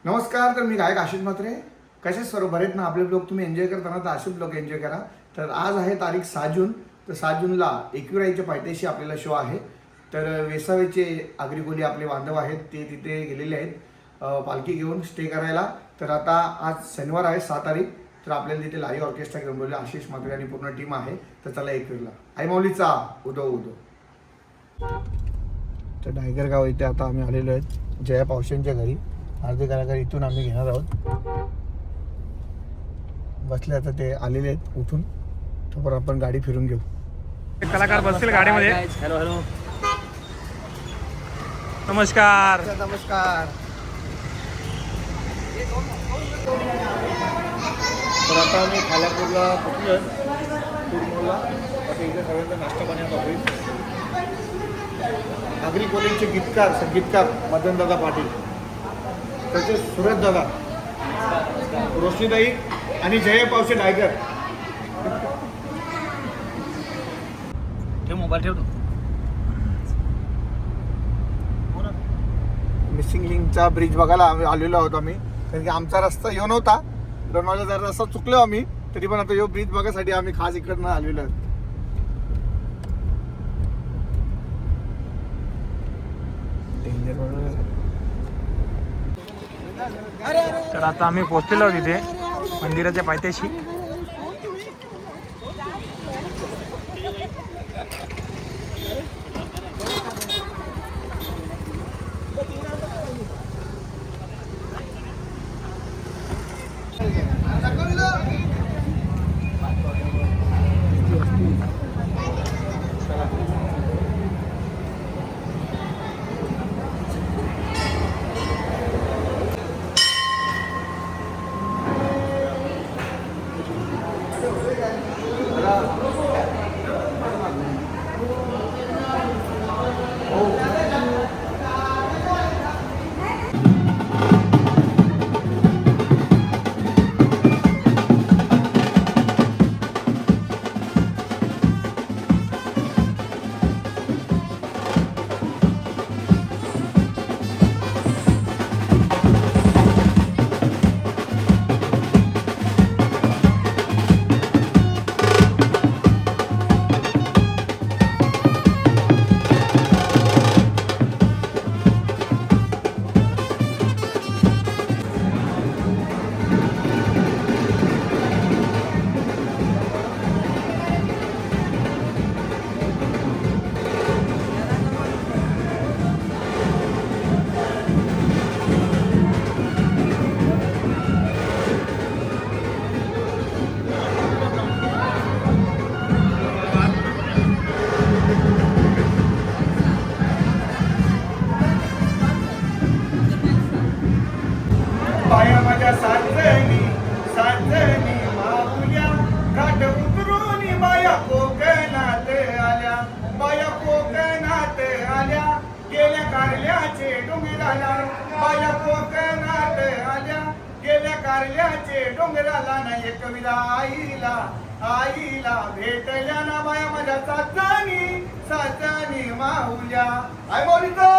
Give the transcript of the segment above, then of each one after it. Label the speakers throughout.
Speaker 1: नमस्कार. तर मी गायक आशिष म्हात्रे. कसे सर्व बरेत ना आपले ब्लॉग तुम्ही एन्जॉय करताना तर असेच ब्लॉग एन्जॉय करा. तर आज आहे तारीख 6 जून. तर 6 जूनला एकविराईच्या पायथ्याशी आपल्याला शो आहे. तर वेसावेचे आगरी कोली आपले बांधव आहेत ते तिथे गेलेले आहेत पालखी घेऊन स्टे करायला. तर आता आज शनिवार आहे 6 तारीख. तर आपल्याला तिथे लाईव्ह ऑर्केस्ट्रा घेऊन बोलले आशिष म्हात्रे आणि पूर्ण टीम आहे. तर चला एकविरला आई माऊलीचा उदो उदो. तर डायगर गाव इथे आता आम्ही आलेलो आहेत जया पावशेंच्या घरी. अर्धे कलाकार इथून आम्ही घेणार आहोत. बसले आता ते आलेले आहेत उठून. तर आपण गाडी फिरून घेऊ.
Speaker 2: कलाकार बसतील गाडीमध्ये.
Speaker 3: हॅलो हॅलो
Speaker 2: नमस्कार.
Speaker 1: नमस्कार. तर आता आम्ही खालापूरला पोचलो पूर्णला. आता इथे सगळ्यांचा नाश्ता बनवत होईल. आगरी कोलींचे गीतकार संगीतकार मदनदादा पाटील, तसेच सुरज दादा, रोशनीताई आणि जय पावसे टायगर.
Speaker 3: ठेव मोबाईल ठेव.
Speaker 1: मिसिंग लिंकचा ब्रिज बघायला आम्ही आलेलो आहोत आम्ही. कारण की आमचा रस्ता येऊ नव्हता. लोणावळ्याचा रस्ता चुकलो आम्ही. तरी पण आता यो ब्रिज बघायसाठी आम्ही खास इकडनं आलेलो आहोत.
Speaker 2: तर आता आम्ही पोहोचलेलो आहोत तिथे मंदिराच्या पायथ्याशी.
Speaker 1: बाया माझ्या साजनी साजनी माऊल्या घाट उतरून बाया कोकणात आल्या. बाया कोकणात आल्या गेल्या कारल्याचे डोंगराला. बाया कोकणात आल्या गेल्या कारल्याचे डोंगराला. नाही कविता आईला आईला भेटल्या ना बाया माझ्या साजनी साजनी माऊल्या. आई माऊलीचा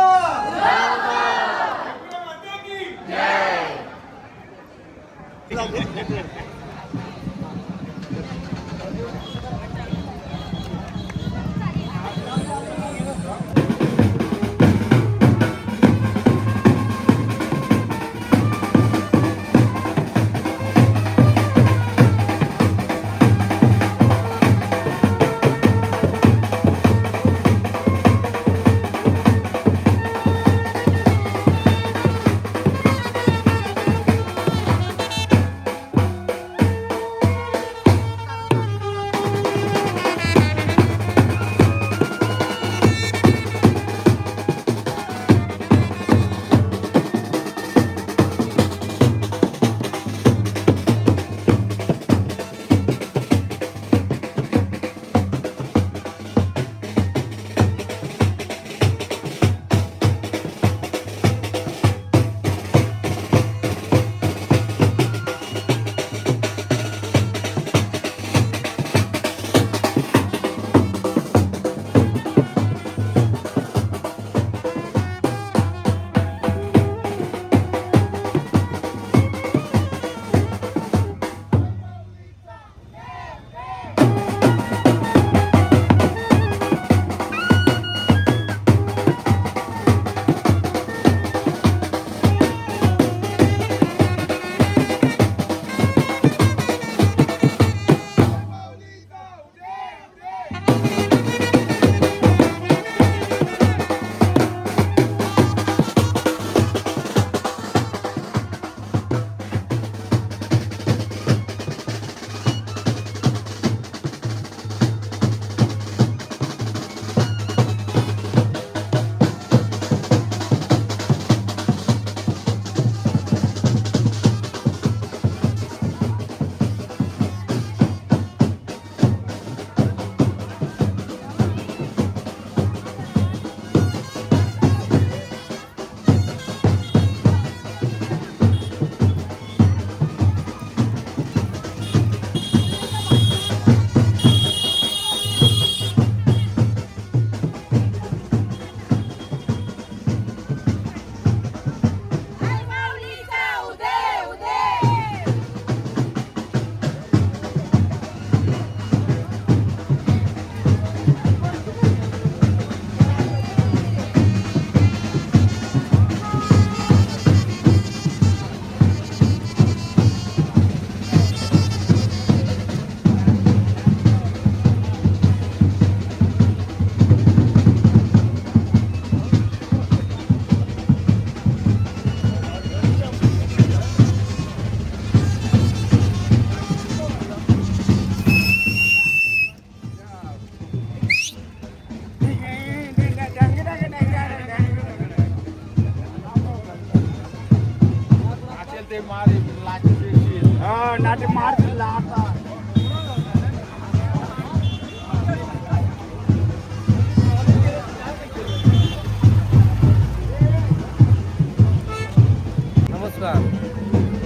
Speaker 4: नमस्कार,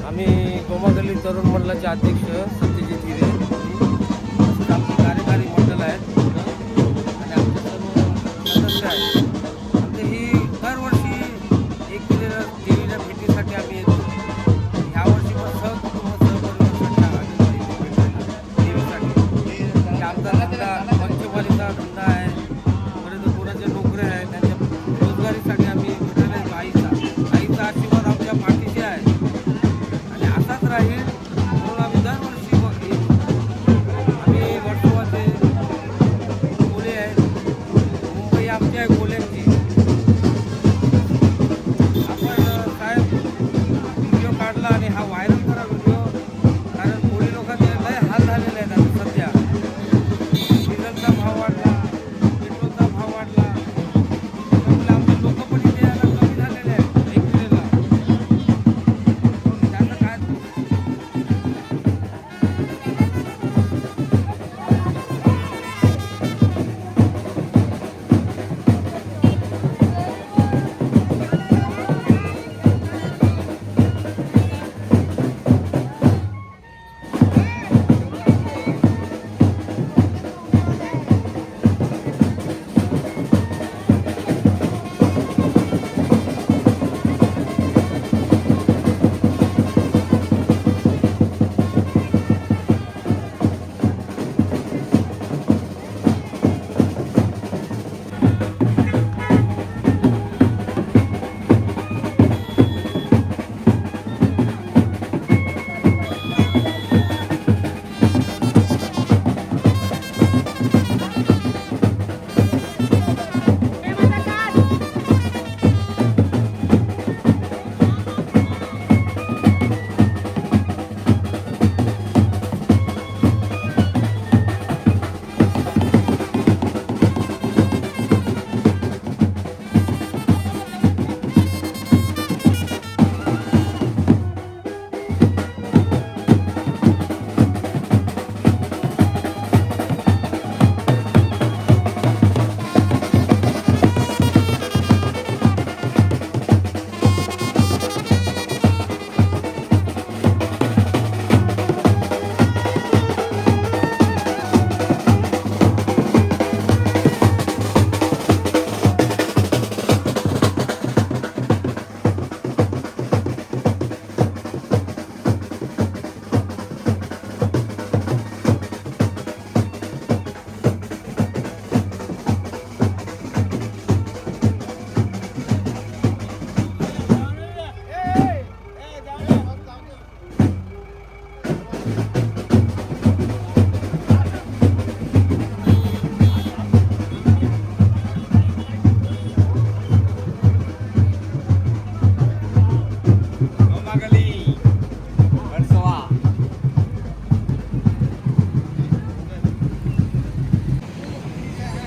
Speaker 4: आम्ही गोमागल्ली तरुण मंडळाचे अध्यक्ष सत्यजित हिरे. तसंच आमचे कार्यकारी मंडळ आहेत आणि आमचे सर्व सदस्य आहेत. आमची ही दरवर्षी एक देवीच्या भेटीसाठी आम्ही येतो. ह्यावर्षी पण सहकुटुंब सहपरिवारासाठी आम्ही इथे भेटायला देवीसाठी. म्हणजे आमचा धंदा पंचवारीचा धंदा आहे, परत कोणाच्या नोकऱ्या आहेत, त्यांच्या रोजगारीसाठी आम्ही भेटायला येतो. आईचा आशीर्वाद आमच्या पाठीशी आहे आणि असाच राहील म्हणून आम्ही दरवर्षी येतो. आम्ही वर्सोवाचे कोले आहेत, मुंबई आमची आहे कोल्यांची. आपण साहेब व्हिडिओ काढला आणि हा व्हायरल करा व्हिडिओ, कारण कोळी लोकांचे लय हाल झालेले आहेत आता सध्या. डिझेलचा भाव वाढला, पेट्रोलचा भाव वाढला, त्यामुळे आमचे लोक पण इथे यायला कमी झालेले आहेत एकविरेला. त्याचं काय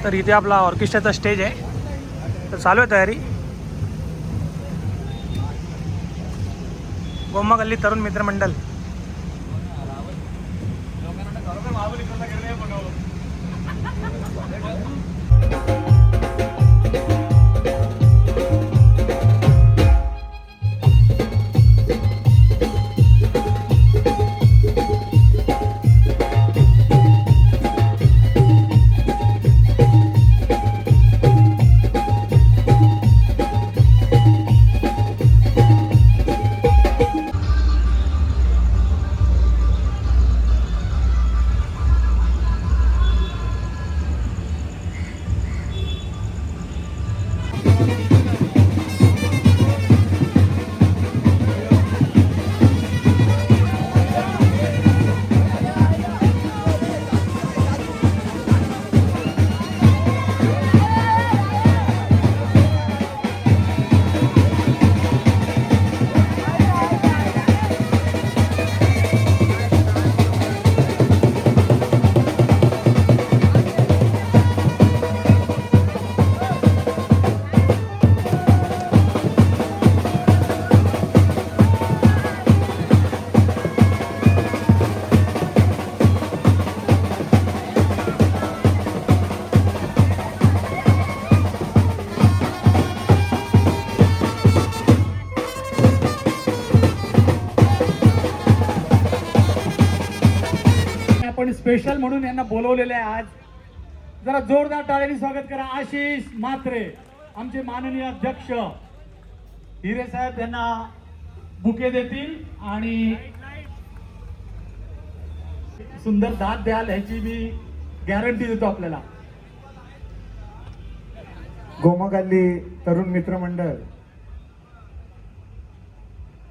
Speaker 2: तर इथे आपला ऑर्केस्ट्राचा स्टेज आहे, तर चालू आहे तयारी. गोमागल्ली तरुण मित्र मंडळ.
Speaker 5: आपण स्पेशल म्हणून यांना बोलवलेले आहे आज. जरा जोरदार टाळ्यांनी स्वागत करा. आशिष म्हात्रे आमचे माननीय अध्यक्ष हिरे साहेब यांना बुके देतील आणि सुंदर दाद द्याल ह्याची मी गॅरंटी देतो आपल्याला.
Speaker 1: गोमागल्ली तरुण मित्र मंडळ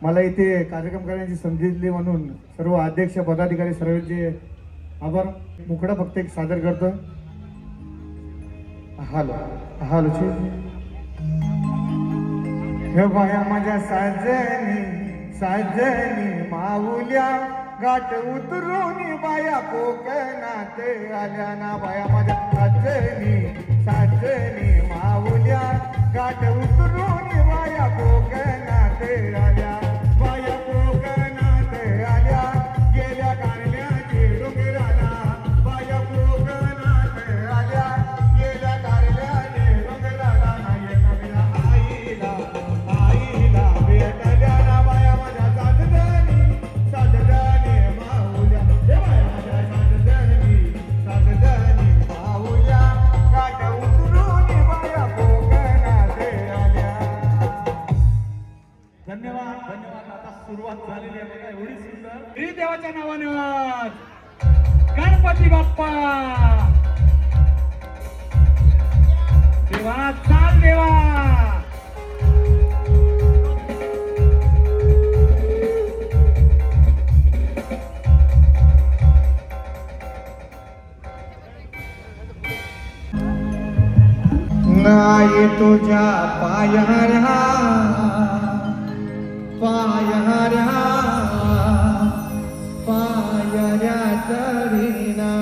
Speaker 1: मला इथे कार्यक्रम करण्याची संधी दिली म्हणून सर्व अध्यक्ष पदाधिकारी सर्वांचे आभार. मुकडा फक्त एक सादर करतो. हालो हालो हे बाया माझ्या साजनी साजनी माऊल्या गाठ उतरून बाया कोकणात आल्या ना. बाया माझ्या साजनी साजनी माऊल्या गाठ उतरून बाया कोकणात आल्या. बाया कोकणात आल्या गेल्या कारल्याची डोंगराला. बाया कोकणात आल्या गेल्या कारल्याची डोंगराला. नाही कविला आईला आईला भेटल्या ना. बाया माझ्या साजनी साजनी माऊल्या. हे बाया माझ्या साजनी साजनी माऊल्या गाठ उतरून बाया कोकणात आल्या.
Speaker 5: धन्यवाद धन्यवाद. आता सुरुवात झालेली आहे बघा एवढी सुंदर. श्री देवाच्या नावानं गणपती बाप्पा देवा चाल देवा.
Speaker 1: नाही तुझ्या पायाऱ्या पायाऱ्या पायाऱ्या तरीना.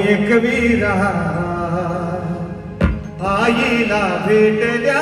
Speaker 1: एकवीरा आईला भेटल्या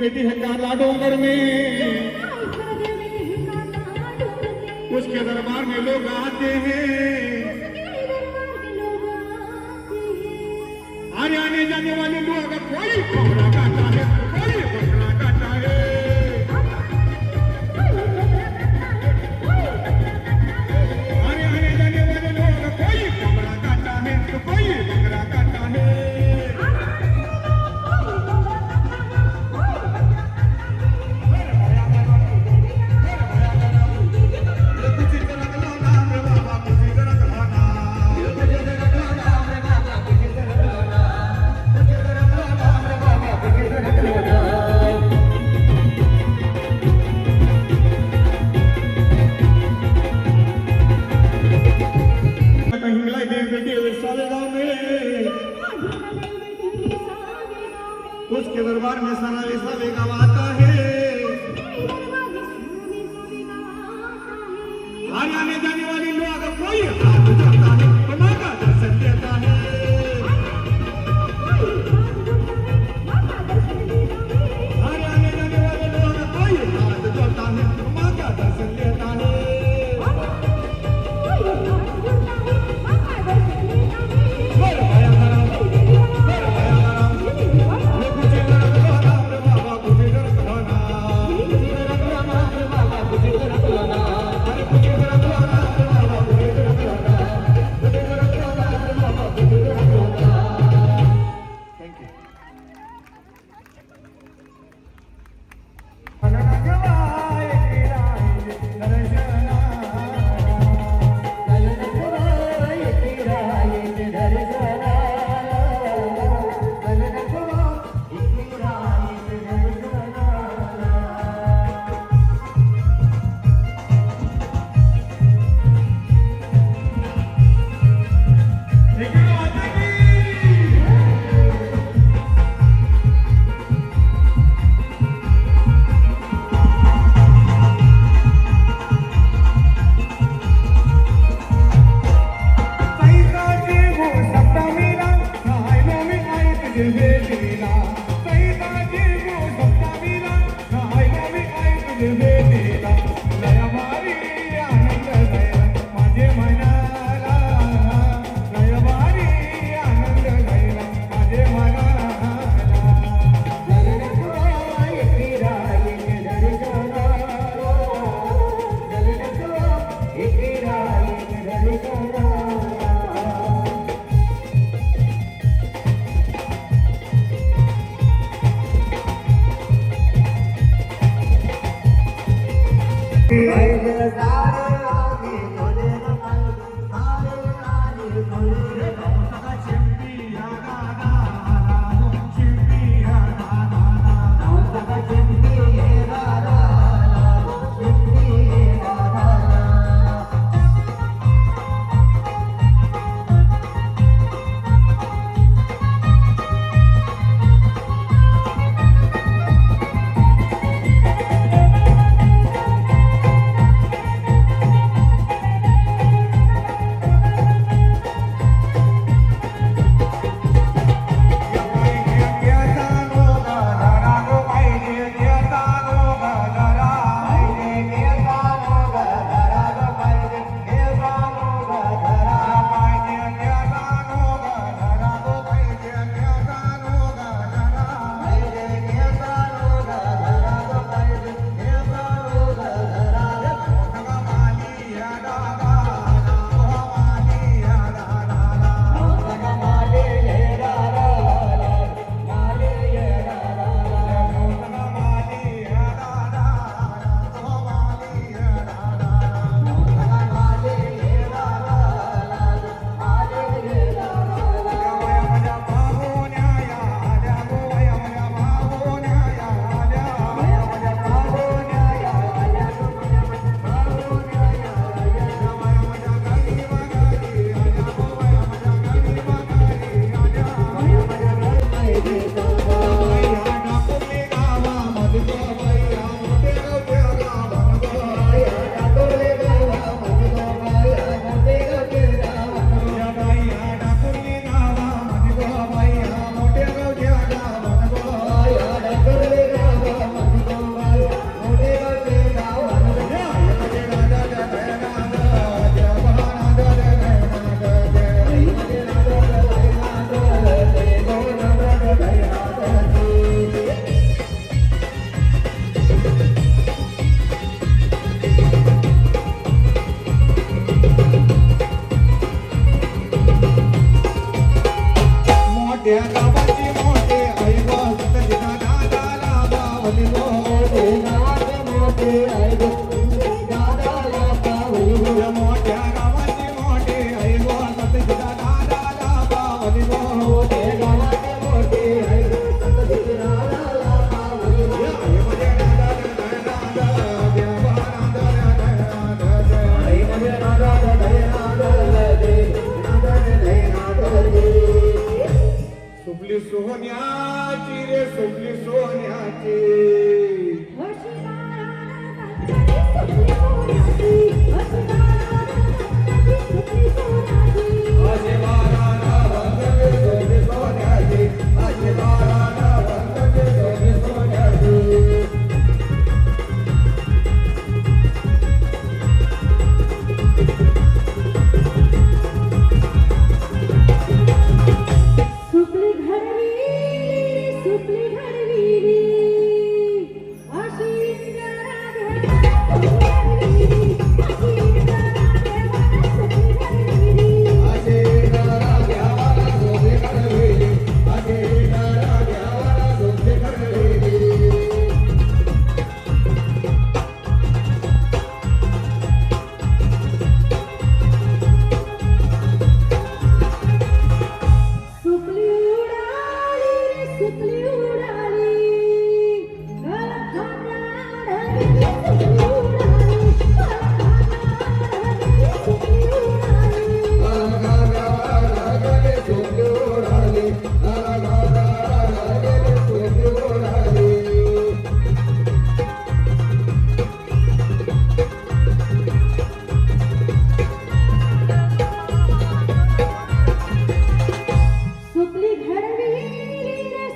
Speaker 1: बेटी है काला डोंगर में, उसके दरबार में लोग आते हैं, आने आने जाने वाले लोग कोई कमरा काटा है, कोई बकरा काटा है, आने आने जाने वाले लोग कोई कमरा काटा है तो कोई बकरा काटा है। उसके दरबार में सारा वैसा गाँव आता है, आने आने जाने वाले लोग कोई हाथ उठाता है तो माँ का दर्शन देता है, आने आने जाने वाले लोग कोई हाथ उठाता है तो माँ का दर्शन देता है। बाबा
Speaker 5: तुझे दिला सैताची गो सप्तमीला आई गावी आई तुझे दिला लया भारी आनंद झाला माझे मनाला लय भारी आनंद झाला माझे मनाला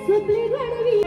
Speaker 6: सुपली घडवी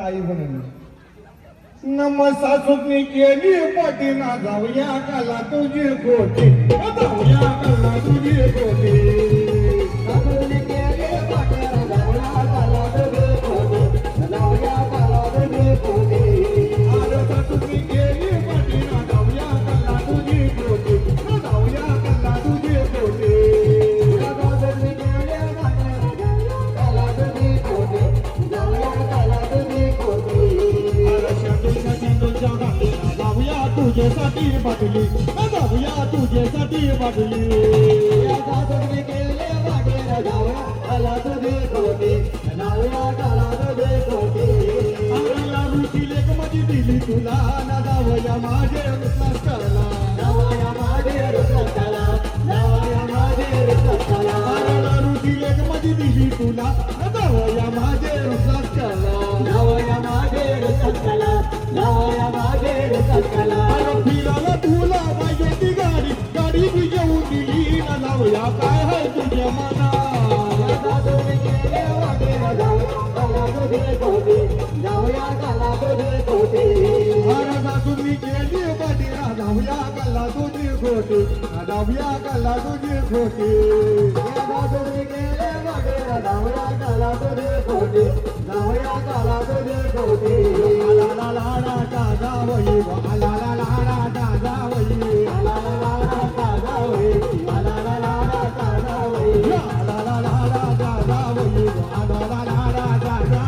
Speaker 1: आई म्हणून नमसा सुखनी केली पाठीना जाऊया काला तुझी खोटी जाऊया काला तुझी खोटी तुझ्यासाठी बाटली जाऊया तुझ्यासाठी बाटली लेख माझी दिली तुला ना जाऊया माझे रुसला रुची लेख माझी दिली तुला ना जाऊया माझे रुसला फिरायला तुला पाहिजे ती गाडी गाडी बी घेऊन दिली ना जाऊया काय है तुझ्या मना तुम्ही केली पाटीला जाऊया कल्ला तुझी खोटी जाऊया कल्ला तुझी खोटी जाऊया कल्ला तुझी खोटी जाऊया कल्ला तुझी खोटी आला लाडा दादा वही आला लाडा दादा वही आला लाडा दादा वही आला लाडा दादा वही आला लाडा दादा वही आला लाडा दादा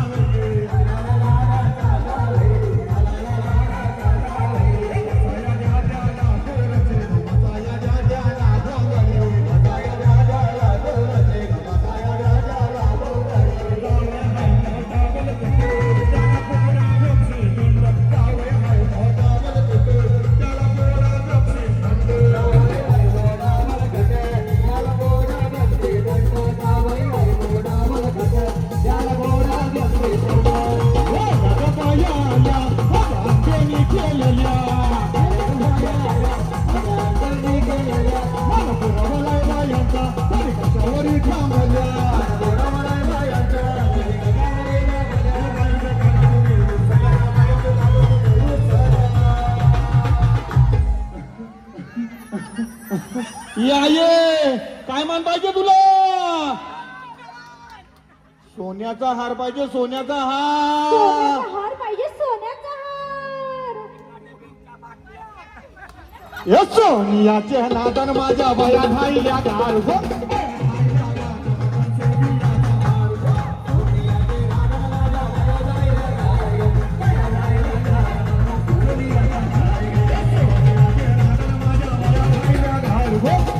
Speaker 1: ये काय मान पाहिजे तुला सोन्याचा हार पाहिजे सोन्याचा हार
Speaker 6: सोन्याचा हार पाहिजे सोन्याचा हार
Speaker 1: या सोनियाच्या नादान माझ्या बया धाईल्या गार हो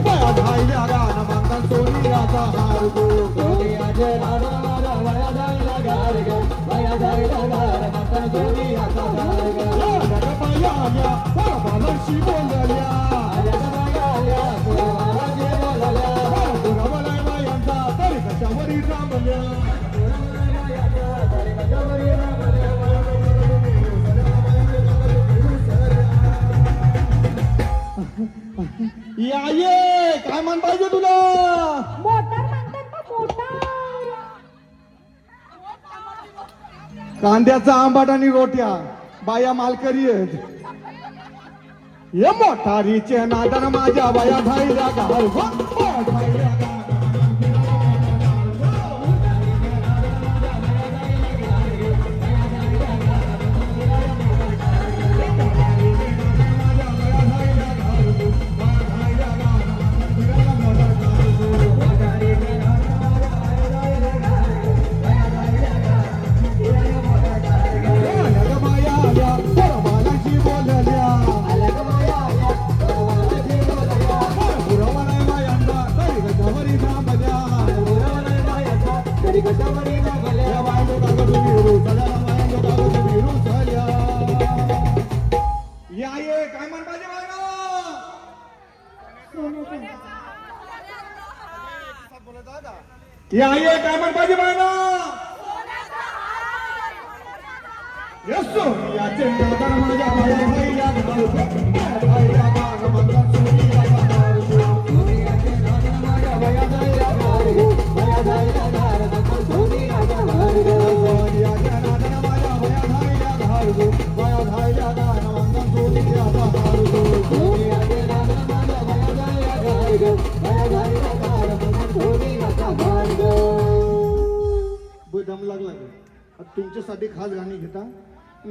Speaker 1: बया धाईल्या गार मंगल सोनियाचा हार गो सोनियाच्या नादान बया धाईल्या गार गो बया धाईल्या गार मंगल सोनियाचा हार गो बया बालांशी बोलल्या पुरावलाय बायांचा तरी कशावरी थांबल्या ये काय मान पाहिजे तुला
Speaker 6: मोटार म्हणतात ना मोटार
Speaker 1: कांद्याचा आंबाट आणि रोट्या बाया मालकरी आहेत ये मोटारीचे नादन माझ्या बाया धाईल्या गार काय मान पाहिजे ये काय मान पाहिजे बाळा यसो याचे नादन माझ्या बाया धाईल्या गार सोनियाच्या नादन माझ्या बाया दम लागला का? तुमच्यासाठी खास गाणी घेता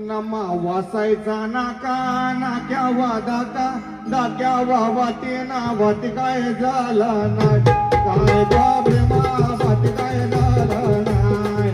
Speaker 1: नमा वासायचा नाका नाक्यावा दाता दाक्यावा वाटे ना वाटे काय झाला नाही काय प्रेमा वाटे काय झाला नाही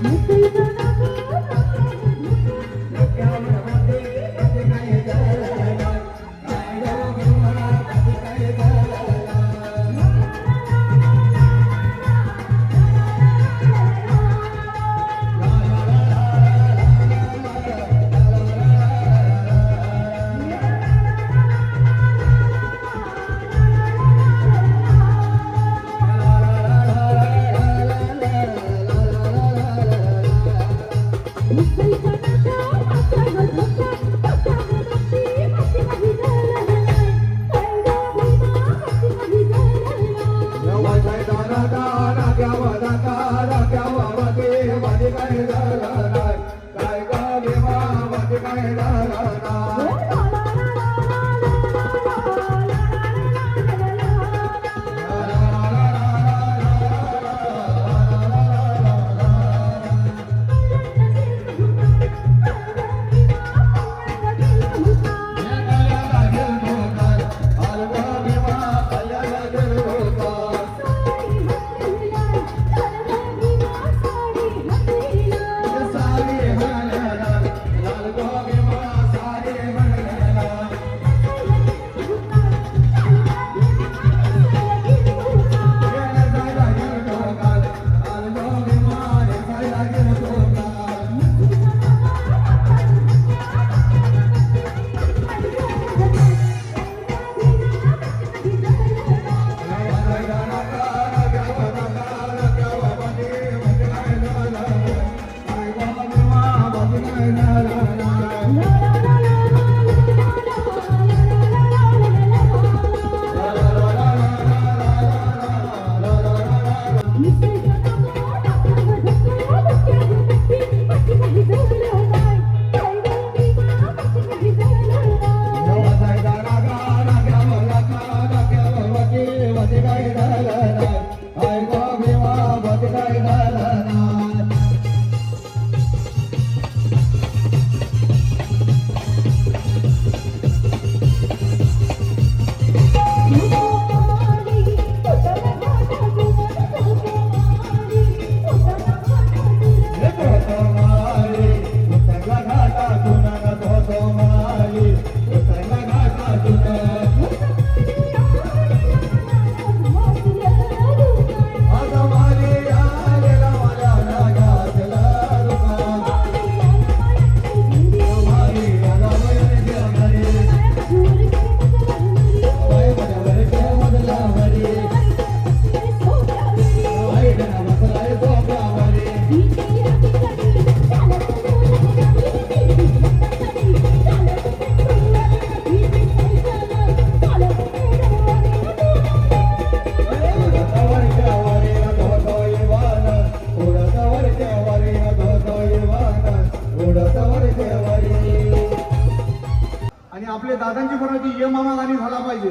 Speaker 1: आणि आपल्या दादांची बनवायची ये मामा गाणी झाला पाहिजे.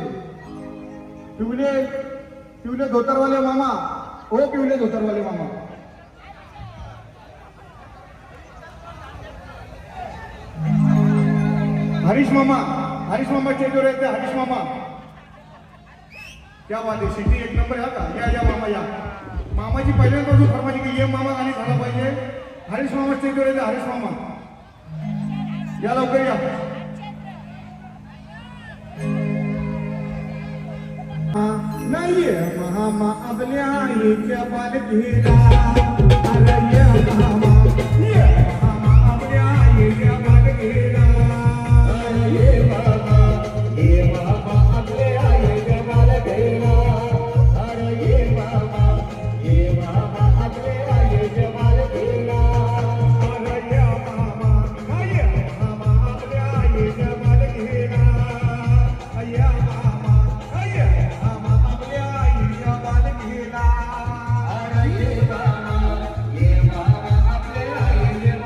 Speaker 1: पिवले पिवले धोतरवाले मामा ओ पिवले धोतरवाले मामा. हरीश मामा स्टेजवर येते. हरीश मामा क्या बात आहे. सिटी एक नंबर. का या मामा या. मामाची पहिल्यांदाच फरमाईश की ये मामा गाणी झाला पाहिजे. हरीश मामा स्टेजवर येते. हरीश मामा या लवकर या. नाहीये मामा आपल्या आईच्या पालखीला. अरे ये मामा आपल्या आईच्या पालखीला. ये मामा आपल्या आईच्या पालखीला. अरे ये मामा आपल्या आईच्या पालखीला. अरे ये मामा आपल्या आईच्या पालखीला. या मामा आपल्या आईच्या पालखीला. अरे ये मामा आपल्या आईच्या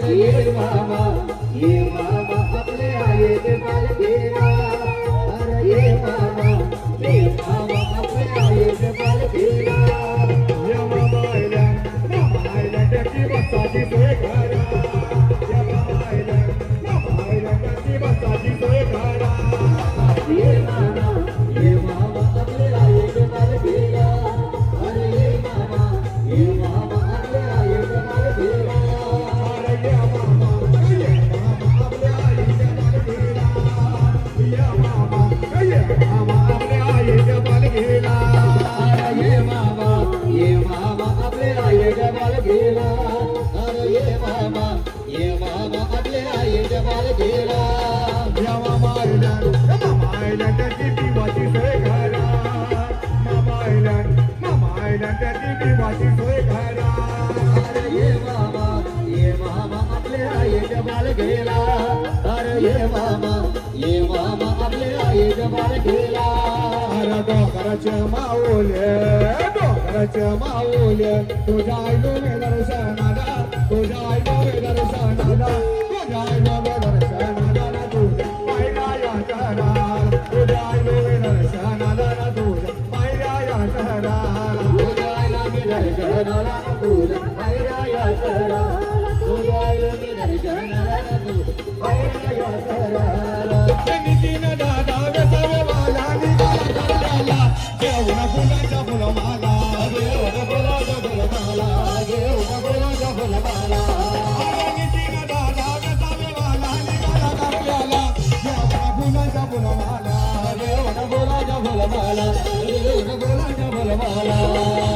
Speaker 4: ये मामा आपले आहेत पालखीला अरे ये मामा आपले आहेत पालखीला
Speaker 5: या मामायला त्याची बसाची सोय करा या मामायला त्याची बसाची सोय करा
Speaker 4: ये मामा आपले आहेत पालखीला अरे ये मामा आपले आहेत पालखीला
Speaker 5: अरे या मामा आपल्या आईच्या पालखीला या मामा आपल्या आईच्या पालखीला
Speaker 4: अरे ये मामा आपले आईच्या पालखीला अरे ये मामा आपले आईच्या पालखीला
Speaker 5: या मामायला त्याची दिवाची सोय करा मामायला त्याची दिवाची सोय करा
Speaker 4: अरे ये मामा आपले आईच्या पालखीला अरे ये मामा आपले आईच्या पालखीला
Speaker 5: अरे डोंगराच्या माऊले तुझ्या आईलो मे दर्शनाला तुझ्या आईलो मे दर्शनाला तुझ्या आईलो मे दर्शनाला तुझ्या पायऱ्या या शहराला तुझ्या आईलो मे दर्शनाला तुझ्या पायऱ्या या शहराला
Speaker 4: तुझ्या आईला मी दर्शनाला तुझ्या पायऱ्या या शहराला तुझ्या आईला मी दर्शनाला तुझ्या पायऱ्या या शहराला
Speaker 5: नितीन दादा वेसावे वाला निघाला चालला जेवण फुलाच्या फुलमाला
Speaker 4: घेऊन फुलाच्या फुलमाला घेऊन फुलाच्या फुलमाला
Speaker 5: नितीन दादा वेसावे वाला निघाला चालला जेवण फुलाच्या फुलमाला
Speaker 4: घेऊन फुलाच्या फुलमाला घेऊन फुलाच्या फुलमाला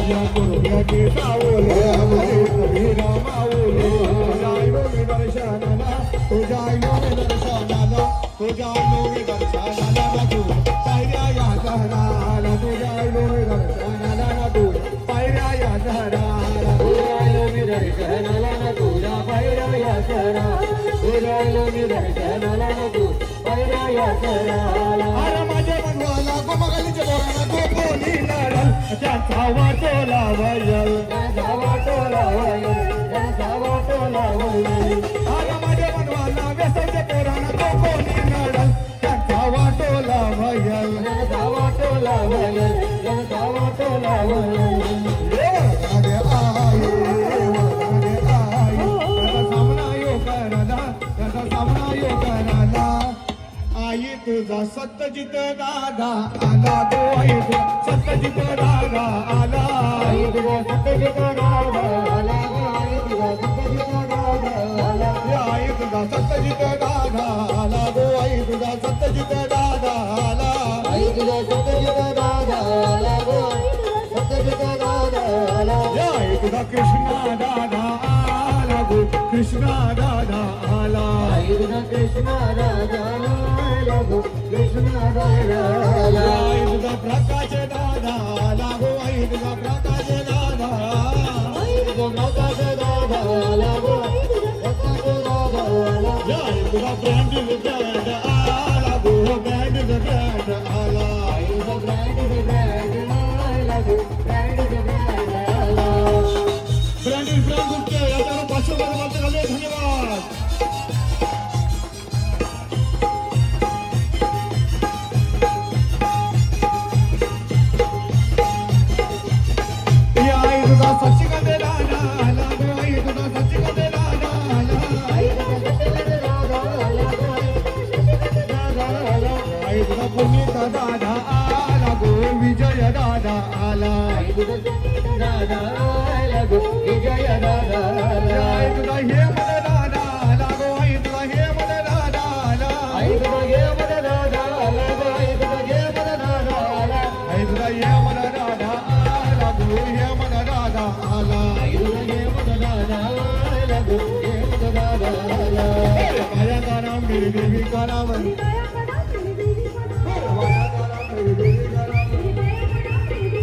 Speaker 5: या गुरुयाची सावले आमचे कबीरा माऊले तुझ्या आईलो मी दर्शनाला तुझ्या आईलो मी दर्शनाला तुझ्या आईलो मी दर्शनाला ना तू पायऱ्या या शहराला तुझ्या आईलो मी दर्शनाला ना तू पायऱ्या या शहराला
Speaker 4: तुझ्या आईला मी दर्शनाला ना तुझ्या पायऱ्या या शहराला तुझ्या आईला मी दर्शनाला ना तू पायऱ्या या शहराला
Speaker 5: अरे माझ्या बनवाला गोमागलीच्या बोराला तो कोणी लढल त्याचा वाटोला वयल
Speaker 4: त्याचा वाटोला वयल त्याचा वाटोला वयल
Speaker 5: अरे माझ्या बनवाला व्यसाच्या पोराला तो कोणी लढल त्याचा वाटोला वयल
Speaker 4: त्याचा वाटोला वयल त्याचा वाटोला वयल
Speaker 5: अरे आई त्याचा सामना यो कराला आई तुझा सत्यजित दादा आला गो आई तुझा सत्यजित दादा आला
Speaker 4: आई तुझा सत्यजित दादा आला आई तुझा सत्यजित दादा आला
Speaker 5: आई तुझा सत्यजित दादा आला गो आई तुझा सत्यजित दादा आला
Speaker 4: आई तुझा सत्यजित दादा आला गो सत्यजित दादा आला
Speaker 5: आई तुझा कृष्णा दादा आला गो कृष्णा दादा आला
Speaker 4: आई तुझा कृष्णा दादा आला गो कृष्णा दादा आला
Speaker 5: आई तुझा प्रकाश दादा आला गो आई तुझा प्रकाश दादा
Speaker 4: आई तुझा प्रकाश दादा आला गो प्रकाश दादा आला
Speaker 5: आई तुझा ब्रँड आला गो ब्रँड आला
Speaker 4: आई तुझा ब्रँड आला गो ब्रँड आला
Speaker 5: ब्रँड गुप्ते याच्यावर 500 रुपये झाले धन्यवाद आई तुझा सच्चिकांत दादा आला गो आई तुझा सच्चिकांत दादा आला
Speaker 4: आई तुझा सत्यजित दादा आला गो दादा आला
Speaker 5: आई तुझा पुनीत दादा आला गो विजय दादा आला
Speaker 4: आई तुझा सत्यजित दादा आला गो विजय दादा आला
Speaker 5: आई तुझा हेमद दादा आला गो आई तुझा हेमद दादा आला
Speaker 4: आई तुझा हेमद दादा आला गो आई तुझा हेमद दादा आला
Speaker 5: आई तुझा हेमद दादा आला गो हेमद दादा आला
Speaker 4: आई तुझा हेमद दादा आला गो हेमद दादा आला
Speaker 5: माझ्या गाणं मेरी देवी गाणं
Speaker 6: मेरी दया करा मेरी देवी करा
Speaker 5: माझ्या गाणं मेरी देवी गाणं
Speaker 6: मेरी दया करा मेरी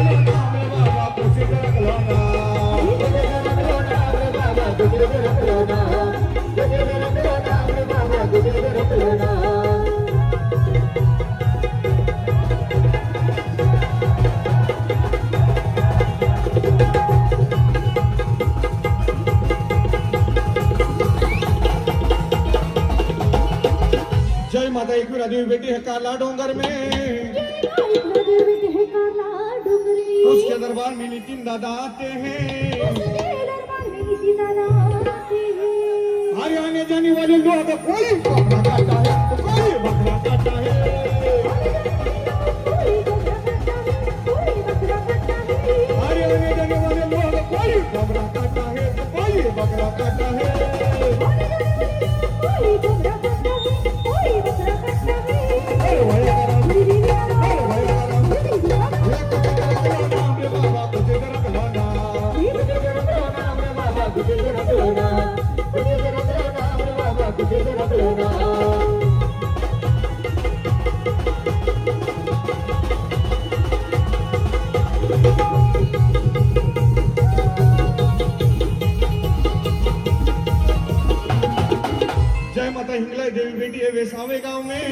Speaker 6: देवी करा
Speaker 5: बाबा खुशी करलो ना
Speaker 1: देवी बेटी है काला डोंगर में,
Speaker 6: ये माई देवी है काला डोंगरी,
Speaker 1: उसके दरबार में नितिन दादा आते हैं।
Speaker 6: उसके दरबार में नितिन दादा आते हैं।
Speaker 1: हर आने जाने वाले लोग कोई बकरा काटा है तो कोई बकरा काटा है।
Speaker 6: कोई बकरा काटा है, कोई बकरा काटा है।
Speaker 1: हर आने जाने वाले लोग कोई बकरा काटा है तो कोई बकरा काटा है।
Speaker 6: कोई बकरा काटा है, कोई बकरा काटा है।
Speaker 1: अरे भैया राम,
Speaker 6: मेरी देवी राम,
Speaker 1: अरे भैया राम,
Speaker 6: मेरी देवी राम,
Speaker 1: ये तो नाम रे बाबा तुझे रख लाना,
Speaker 6: ये तो तेरा नाम रे बाबा, तुझे रख लेना, तुझे रख लेना रे बाबा, तुझे रख लेना।
Speaker 1: जय माता हिंगलाई देवी बेटी है वेसावे गांव में,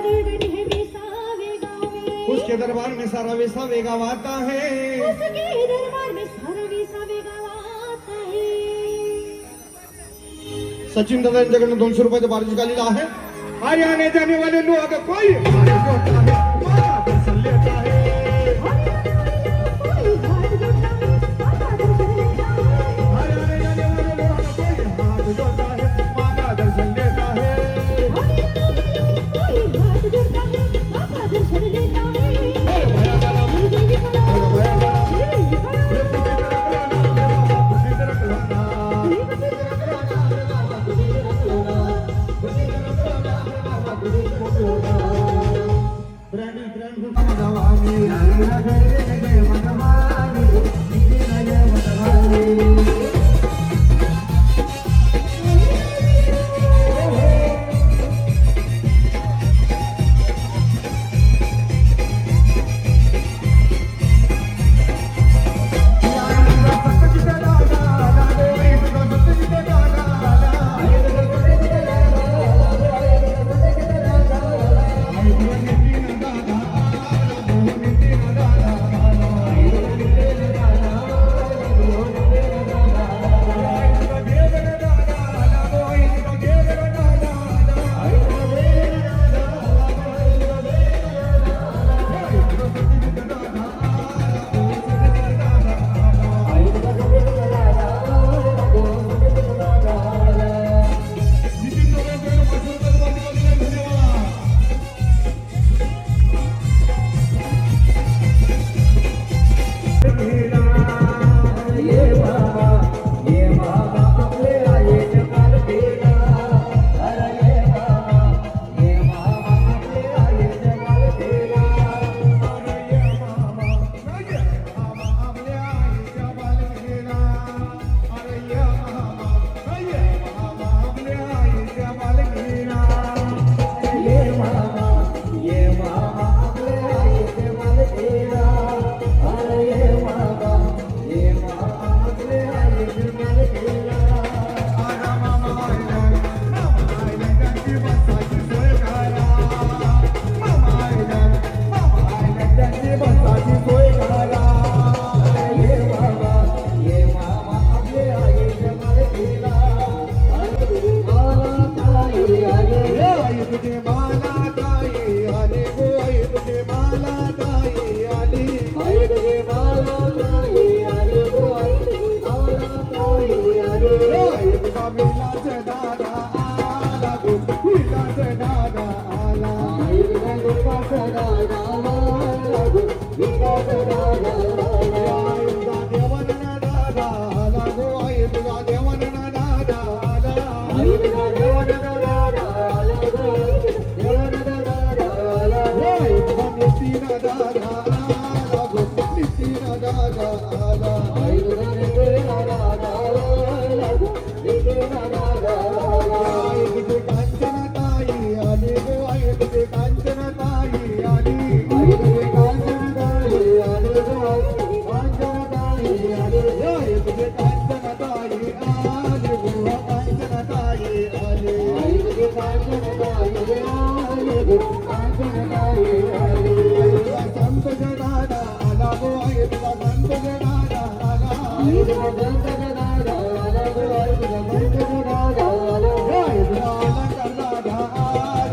Speaker 6: देवी बेटी है वेसावे गाँव में,
Speaker 1: उसके दरबार में सारा वेसावे गांव आता है।
Speaker 6: उसके दरबार में सारा वेसावे गाँव आता है।
Speaker 1: सचिन दादा यांच्याकडनं 200 रुपयाचं बार्जी काढलेला आहे। हर आने जाने वाले लोग कोई हार जोड़ता है, माता दर्शन लेता है।
Speaker 6: कोई घाट जोड़ता है, माता दर्शन लेता है।
Speaker 1: हर आने जाने वाले लोग कोई हाथ जोड़ता है, माता दर्शन लेता है।
Speaker 6: कोई घाट जोड़ता है, माता दर्शन लेता है।
Speaker 1: अरे भैया राम,
Speaker 6: मेरी देवी का
Speaker 1: अरे
Speaker 6: नाम,
Speaker 1: भैया राम,
Speaker 6: मेरी देवी का नाम,
Speaker 1: ये तुझे रख लाना,
Speaker 6: ये तो तेरा नाम रे बाबा, तुझे रख लेना, तुझे रख लेना रे बाबा, तुझे रख लेना।
Speaker 1: ब्रँडी जवानी जय मनमानी, जय मनमानी।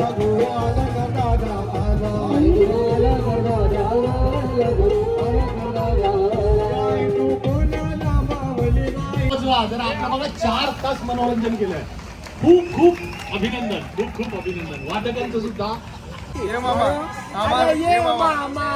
Speaker 6: Thank you.
Speaker 5: वाजवा. जर आपलं बघा 4 तास मनोरंजन केलंय. खूप खूप अभिनंदन, खूप खूप अभिनंदन वादकांचं सुद्धा.
Speaker 4: अरे ये मामा